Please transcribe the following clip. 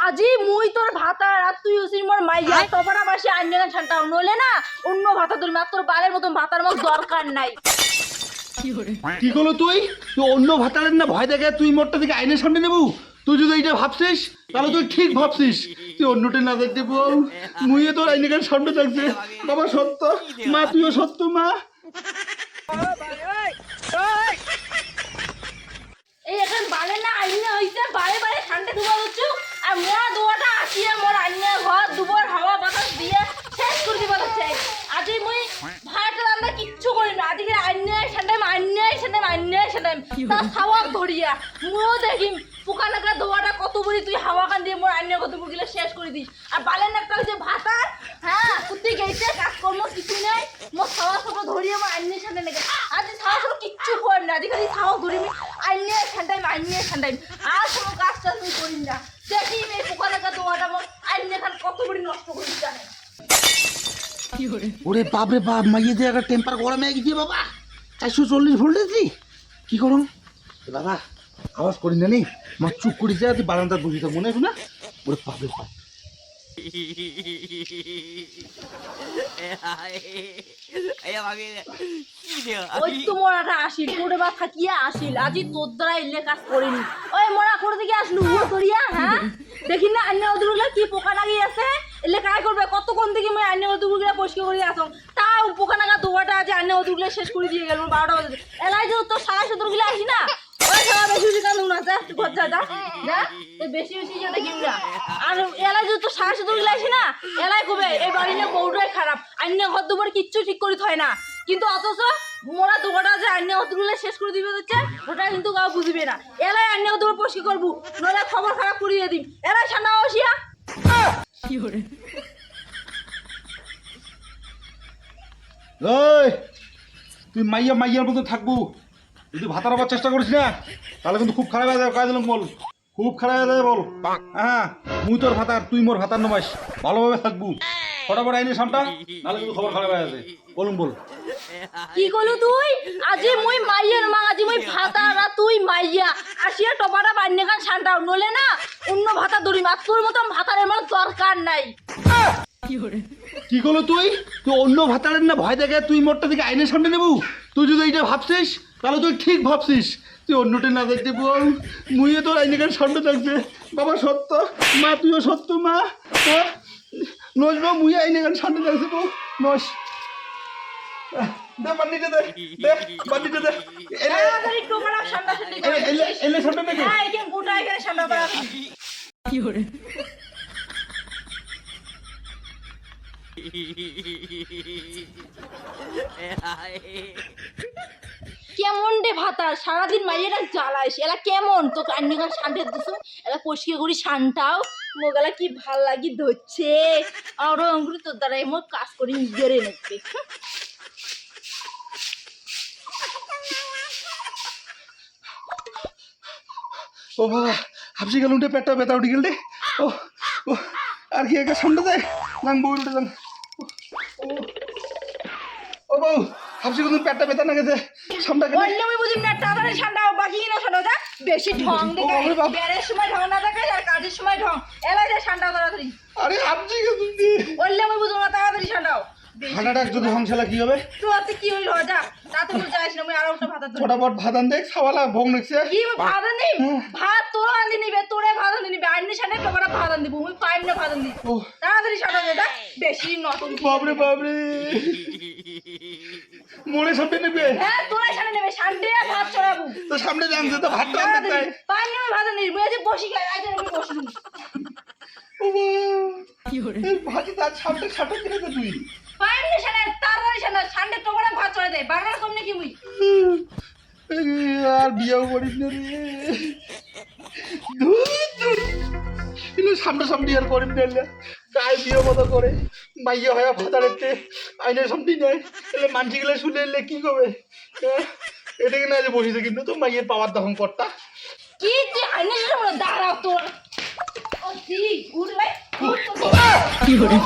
আজি মুই তোর ভাতার আর তুই উসির মোর মাইয়া তবরা বাসি আন্না ছানটাও নলে না অন্য ভাতা তোর মাত্র বালের মতন ভাতার মত দরকার নাই। কি করলো তুই তুই অন্য ভাতারের না ভয় দেখে তুই মোটটা থেকে আইনের সামনে নেবু? তুই যদি এইটা ভাবছিস তাহলে তুই ঠিক ভাবছিস। তুই অন্যটা না দেখতে বউ মুইয়ে তোর আইনের সামনে থাকছে। বাবা সত্য মা, তুইও সত্য মা। এই এখন বালে না আইনা হইছে বারে বারে ঠান্ডা দুবার হচ্ছে আর মোরা দুয়াটা আসিয়া মোর আন্না ঘর দুবার হাওয়া বাতাস দিয়ে শেষ করে দিবা হচ্ছে। আজি মুই ভাত রান্না কিচ্ছু করি না, আজকে আন্নাই ঠান্ডায় তা হাওয়া ধরিয়া মুও দেখিম পোকা নাকা দোয়াটা কত বড়ি তুই হাওয়া কান দিয়ে মোর আন্নার কত বুগিলে শেষ করে দিস। আর বালের একটা হচ্ছে ভাতার হ্যাঁ কুত্তি গেইতে কাজকর্ম কিছু নাই মোর ছাওয়া ছোট ধরিয়া মোর আন্নার ঠান্ডা লেগে আজ ছাওয়া ছোট কিচ্ছু কর না, আজকে ছাওয়া ধরিমি আন্নার ঠান্ডায় আর কোনো কাজ টাজ তুই করিস না। দেখিম এই পোকা নাকা দোয়াটা মোর আন্নার খান কত বড়ি নষ্ট করিস জানে। ওরে বাপ রে বাপ, মাইয়ে যে একটা টেম্পার গরমে গেছি বাবা, 440 ভোল্টেজ। কি করুন বাবা, আওয়াজ করি না নেই মা, চুপ করে যা, তুই বারান্দার বসে থাক মনে হয় না। ওরে বাপ রে বাপ, ওই তো মোরাটা আসিল তোরে বা থাকিয়া আসিল আজি তোর দ্বারা এলে কাজ করিনি। ওই মোরা করে দিকে আসলু ও করিয়া হ্যাঁ দেখি না আন্না ওদুগুলা কি পোকা লাগি আছে এলে কাজ করবে কতক্ষণ থেকে মই আন্না ওদুগুলা পরিষ্কার করে আসং তাও পোকা লাগা দোয়াটা আজ আন্না ওদুগুলা শেষ করে দিয়ে গেল 12টা বাজে। এলাই যে তো 17:30 গুলা আসি না ওই সারা বেশি বেশি কান্দু না যা ঘর যা যা যা এই বেশি বেশি যেটা কিমরা আর এলাই যে তো 17:30 গুলা আসি না এলাই কবে এই বাড়ি না বউটাই খারাপ আন্না ঘর দুবার কিচ্ছু ঠিক করে থয় না, কিন্তু অথচ মোরা দোকানটা যে আন্না অতগুলো শেষ করে দিবে হচ্ছে ওটা কিন্তু কাউ বুঝবে না। এলাই আন্না অতগুলো পরিষ্কার করবো নইলে খবর খারাপ করিয়ে দিম। এলাই ঠান্ডা বসিয়া ওই তুই মাইয়ার মতো থাকবো, যদি ভাতার আবার চেষ্টা করিস না তাহলে কিন্তু খুব খারাপ হয়ে যাবে। কাজ বল, খুব খারাপ হয়ে যাবে বল। হ্যাঁ মুই তোর ভাতার, তুই মোর ভাতার নমাইস, ভালোভাবে থাকবো। ফটাফট আইনি সামটা, নাহলে কিন্তু খবর খারাপ হয়ে যাবে। বলুন বল কি করলু তুই? আজি মুই মাইয়ের মা, আজি মুই ভাতার আর তুই মাইয়া আসিয়া টপাটা বান্নে খান ঠান্ডাও নলে না অন্য ভাতা ধরিম আর তোর মতন ভাতার আমার দরকার নাই। কি করলো তুই তুই অন্য ভাতারের না ভয় দেখে তুই মোটটা থেকে আইনের সামনে নেবু? তুই যদি এইটা ভাবছিস তাহলে তুই ঠিক ভাবছিস। তুই অন্যটা না দেখতে বল মুইয়ে তোর আইনের সামনে থাকছে। বাবা সত্য মা, তুইও সত্য মা। নস বা মুই আইনের সামনে থাকছে বউ নস। দে পানিটা দে, দে পানিটা দে। তাড়াতাড়ি টপাটা ঠান্ডা ঠান্ডি করে এলে সামনে নাকি? হ্যাঁ এখানে গোটা এখানে ঠান্ডা করা কি করে কেমন রে ভাতা সারাদিন মাইয়েরা জ্বালাইস এলা কেমন তোকে আন্নিগান শান্তি দিছ এলা পরিষ্কার করি শানটাও মোগালা কি ভাল লাগি ধরছে আর অঙ্গুরি তোর দ্বারা এমন কাজ করি গেড়ে নেবে। ও বাবা হাফসি গেল উঠে, পেটটা ব্যথা উঠে গেল রে। ও ও আর কি একা সামনে যায় লাং বউ উঠে যান। ও বউ হাফসি গেল পেটটা ব্যথা না গেছে সামনে গেলে বললে আমি বুঝিম না তাড়াতাড়ি ঠান্ডাও বাকি না ঠান্ডা যা বেশি ঢং দেখে বেরের সময় ঢং না দেখে আর কাজের সময় ঢং এলাই যে ঠান্ডা তাড়াতাড়ি। আরে হাফসি গেল বললে আমি বুঝবো না তাড়াতাড়ি ঠান্ডাও ঠান্ডাটা যদি হংসালা কি হবে? তো আতে কি হইল যা তাতে বল যাইস না আমি আর একটা ভাত ধরি ফটাফট ভাত আন দেখ খাওয়ালা ভোগ নিছে। কি ভাত আনি ভাত তোর আনি নিবে তোরে ভাত আনি নিবে আইনি সামনে টমাটা ভাত আনি দিব আমি পাইম না ভাত আনি দিব তাড়াতাড়ি সাটা দে যা বেশি নতুন বাপরে বাপরে মোরে সামনে নেবে। হ্যাঁ তোরে সামনে নেবে সামনে ভাত চড়াবো তো সামনে জানছে তো ভাত আনতে তাই পাইম না ভাত আনি দিব এই যে বসি খাই আজ আমি বসলু কি হরে এই ভাজি তার সামনে সাটা দিলে তো তুই পাইম না সামনে তাড়াতাড়ি সামনে টমাটা ভাত চড়া দে বারবার কম নাকি মুই আর বিয়াও করিস না রে। সামনে আর করিম না গায়ে বিয়ে মতো করে মাইয়া হয়ে ভাতারেতে আইনের সামনে নেয় এলে মানসিগুলো শুনে এলে কি করবে? এটা কিনা আজ বসেছে কিন্তু তো মাইয়ের পাওয়ার দখল কর্তা কি তুই আইনি সামনে দাঁড়াও তোর ও ঠিক উড় ভাই কি হরে